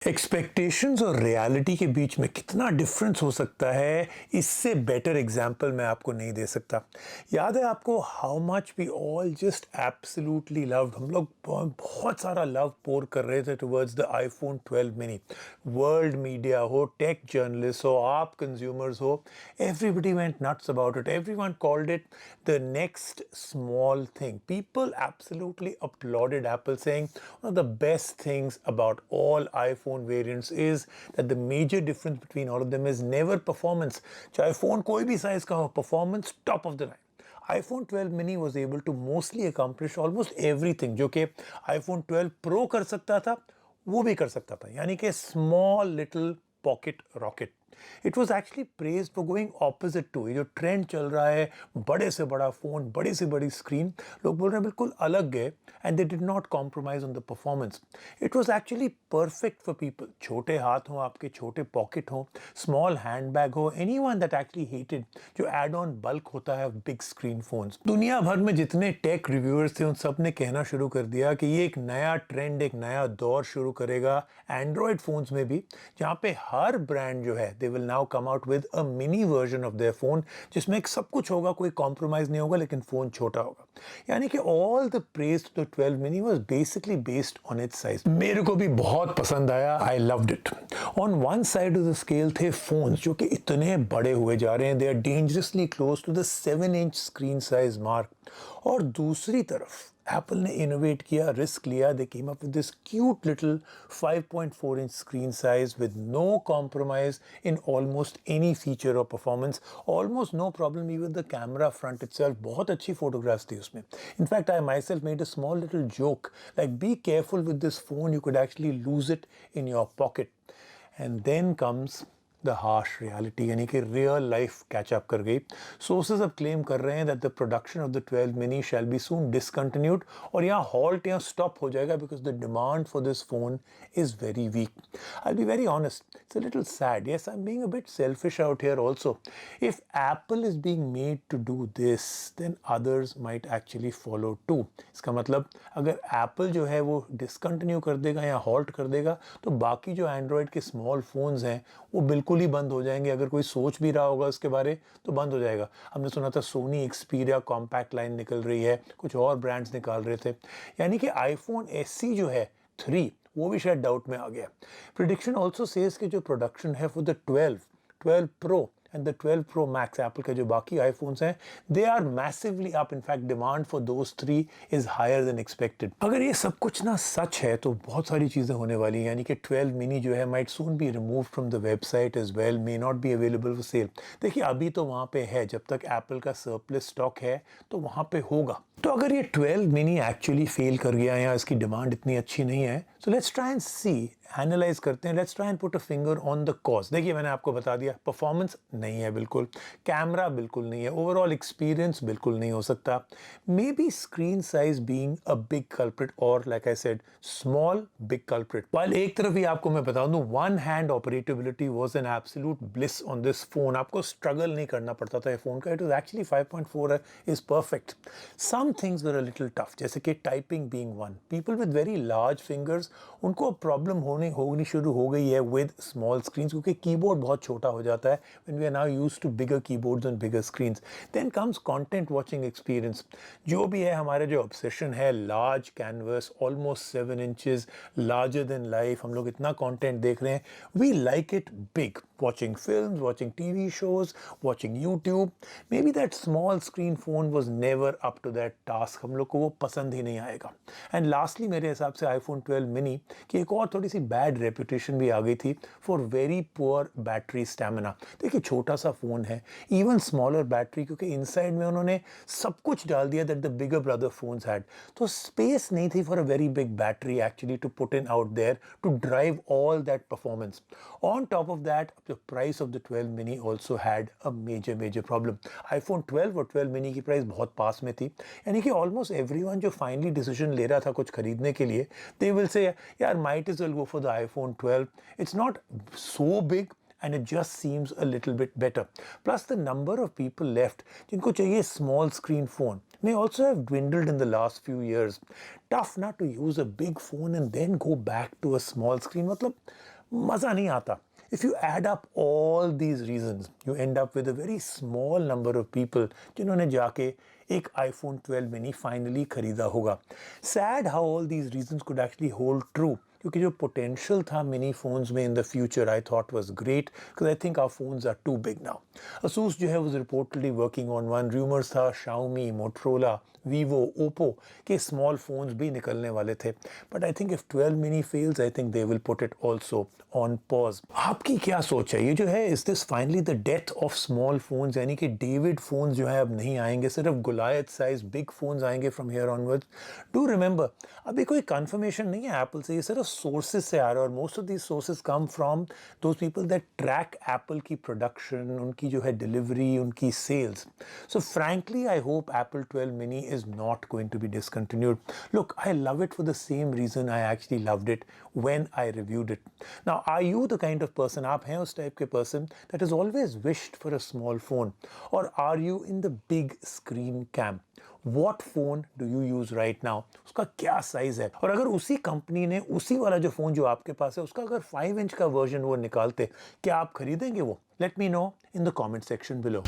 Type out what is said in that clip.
Expectations और reality के बीच में कितना डिफरेंस हो सकता है, इससे बेटर एग्जाम्पल मैं आपको नहीं दे सकता। याद है आपको how much we all just absolutely loved, हम लोग बहुत सारा लव पोर कर रहे थे towards the iPhone 12 mini. World media हो, टेक जर्नलिस्ट हो, आप कंज्यूमर्स हो, everybody went nuts about it, everyone called it the next small thing. People absolutely applauded Apple, saying one of the best things about all iPhone variants is that the major difference between all of them is never performance. चाहे phone कोई भी size का हो, performance top of the line. iPhone 12 mini was able to mostly accomplish almost everything जो कि iPhone 12 Pro कर सकता था, वो भी कर सकता था, यानी कि small little pocket rocket. It was actually praise for going opposite to, ये जो ट्रेंड चल रहा है बड़े से बड़ा फोन, बड़ी से बड़ी स्क्रीन, लोग बोल रहे हैं बिल्कुल अलग गए, and they did not compromise on the performance. It was actually perfect for people, छोटे हाथ हो आपके, छोटे पॉकेट हो, स्मॉल हैंड बैग हो, any one that actually hated जो एड ऑन बल्क होता है बिग स्क्रीन फोन्स। दुनिया भर में जितने टेक रिव्यूअर्स थे उन सब ने कहना शुरू कर दिया कि ये एक नया ट्रेंड, एक नया दौर शुरू करेगा एंड्रॉयड फोन्स में भी, जहाँ पे हर ब्रांड जो है they will now come out with a mini version of their phone जिसमें सब कुछ होगा, कोई कॉम्प्रोमाइज नहीं होगा, लेकिन फोन छोटा होगा। यानी कि all the praise to the 12 mini was basically based on its size। मेरे को भी बहुत पसंद आया, I loved it। On one side of the scale थे फोन्स जो कि इतने बड़े हुए जा रहे हैं, they are dangerously close to the 7-inch screen size mark, और दूसरी तरफ एप्पल ने इनोवेट किया, रिस्क लिया, they came up with this cute little 5.4 inch screen size with no compromise in almost any feature और performance, almost no problem even the camera front itself, बहुत अच्छी photographs थी उसमें। In fact I myself made a small little joke like be careful with this phone, you could actually lose it in your pocket. And then comes the harsh reality, यानी कि real life catch up कर गई। Sources अब claim कर रहे हैं that the production of the 12 mini shall be soon discontinued, और यहाँ हॉल्ट, यहाँ स्टॉप हो जाएगा, because the demand for this phone is very weak. I be very honest, it's a little sad, yes I am being a bit selfish out here also. If Apple is being made to do this, then others might actually follow too. इसका मतलब अगर Apple जो है वो discontinue कर देगा या halt कर देगा, तो बाकी जो एंड्रॉयड के स्मॉल फोन्स हैं वो बिल्कुल ही बंद हो जाएंगे। अगर कोई सोच भी रहा होगा उसके बारे, तो बंद हो जाएगा। हमने सुना था सोनी एक्सपीरिया कॉम्पैक्ट लाइन निकल रही है, कुछ और ब्रांड्स निकाल रहे थे, यानी कि आईफोन एसई जो है 3 वो भी शायद डाउट में आ गया। प्रिडिक्शन ऑल्सो सेज कि जो प्रोडक्शन है for the 12 pro and the 12 Pro Max, Apple के जो बाकी iPhones हैं, they are massively up. In fact, demand for those 3 is higher than expected. अगर ये सब कुछ ना सच है तो बहुत सारी चीज़ें होने वाली हैं, यानी कि 12 mini जो है might soon be removed from the website as well, may not be available for sale। देखिए अभी तो वहाँ पे है, जब तक Apple का surplus stock है तो वहाँ पे होगा। तो अगर ये 12 मिनी एक्चुअली फेल कर गया या इसकी डिमांड इतनी अच्छी नहीं है, so let's try and see, analyse करते हैं, let's try and put a finger on the cause. देखिए मैंने आपको बता दिया, परफॉर्मेंस नहीं है बिल्कुल, कैमरा बिल्कुल नहीं है, ओवरऑल एक्सपीरियंस बिल्कुल नहीं हो सकता, maybe screen size being a big culprit, और like I said small big culprit. While एक तरफ ही आपको मैं बता दूं, one hand operatability was an absolute bliss on this phone. आपको स्ट्रगल नहीं करना पड़ता था ये फोन का, it was actually 5.4 is perfect. Some things were a little tough, जैसे कि typing being one, people with very large fingers, उनको प्रॉब्लम होनी शुरू हो गई है with small screens, क्योंकि कीबोर्ड बहुत छोटा हो जाता है when we are now used to bigger keyboards and bigger screens। then comes content watching experience, जो भी है हमारे जो obsession है, large canvas, almost 7 inches, larger than life, हम लोग इतना content देख रहे हैं, we like it big, watching films, watching TV shows, watching YouTube। maybe that small screen phone was never up to that task, हम लोग को वो पसंद ही नहीं आएगा। एंड लास्टली मेरे हिसाब से आईफोन 12 मिनी की एक और थोड़ी सी बैड रेपुटेशन भी आ गई थी for very poor battery stamina. देखिए छोटा सा फोन है, इवन स्मॉलर बैटरी, क्योंकि इनसाइड में उन्होंने सब कुछ डाल दिया that the bigger brother phones had, तो स्पेस नहीं थी for a very big battery actually to put in out there to drive all that performance. On top of that the price of the 12 mini also had a major problem. IPhone 12 और 12 mini की price बहुत पास में थी, यानी कि almost everyone जो finally decision ले रहा था कुछ खरीदने के लिए, दे विल से यार might is well go for the iPhone 12, it's not so big and it just seems a little bit better. Plus the number of people left जिनको चाहिए small screen phone may also have dwindled in the last few years. Tough not to use a big phone and then go back to a small screen. मतलब मज़ा नहीं आता. If you add up all these reasons, you end up with a very small number of people जिन्होंने जाके एक iPhone 12 mini finally खरीदा होगा. Sad how all these reasons could actually hold true. क्योंकि जो potential था mini phones में in the future I thought was great because I think our phones are too big now. Asus जो है was reportedly working on one. Rumors था Xiaomi, Motorola, Vivo, Oppo के small phones भी निकलने वाले थे. But I think if 12 mini fails, I think they will put it also on pause. आपकी क्या सोच है? ये जो है is this finally the death of small phones? यानी कि David phones जो है अब नहीं आएंगे, सिर्फ Goliath size big phones आएंगे from here onwards. Do remember, अभी कोई confirmation नहीं है Apple से, ये सिर्फ sources से आ रहा है और most of these sources come from those people that track Apple की production, उनकी जो है delivery, उनकी sales. So frankly, I hope Apple 12 mini is not going to be discontinued. Look, I love it for the same reason I actually loved it when I reviewed it. Now, are you the kind of person, आप हैं उस type के person that has always wished for a small phone? Or are you in the big screen camp? What phone do you use right now? उसका क्या size है? और अगर उसी कंपनी ने उसी वाला जो फोन जो आपके पास है उसका अगर 5 इंच का वर्जन वो निकालते, क्या आप खरीदेंगे वो? Let me know in the comment section below.